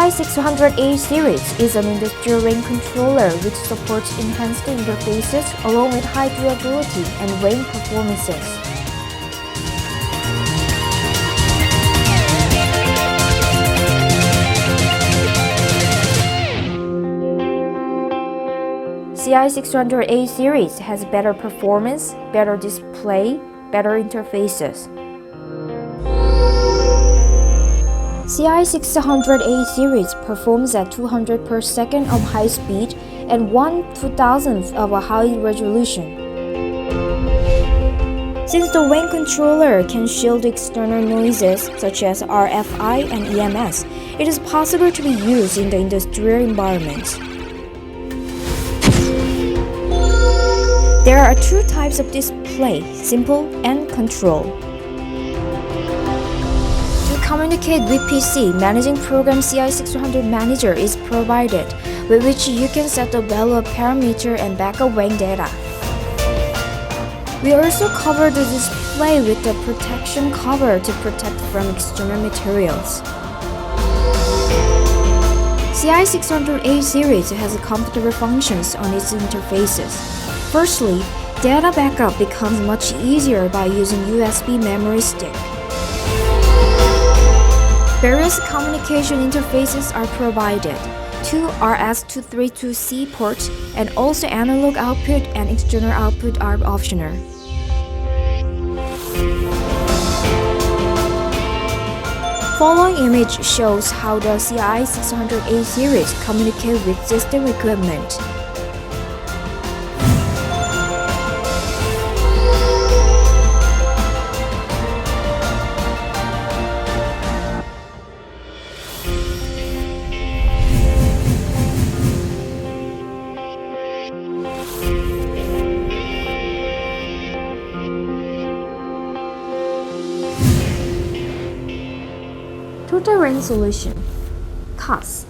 CI-601A series is an industrial range controller which supports enhanced interfaces along with high durability and range performances. CI-601A series has better performance, better display, better interfaces. CI-601A series performs at 200 per second of high speed and 1/2000th of a high resolution. Since the WAN controller can shield external noises such as RFI and EMS, it is possible to be used in the industrial environment. There are two types of display, simple and control. To communicate with PC, Managing Program CI-600 Manager is provided, with which you can set the value of parameter and backup WAN data. We also cover the display with the protection cover to protect from external materials. CI-600A series has comfortable functions on its interfaces. Firstly, data backup becomes much easier by using USB memory stick. Various communication interfaces are provided, two RS-232C ports, and also analog output and external output are optional. Following image shows how the CI-600A series communicate with system equipment. Total range solution, CAS.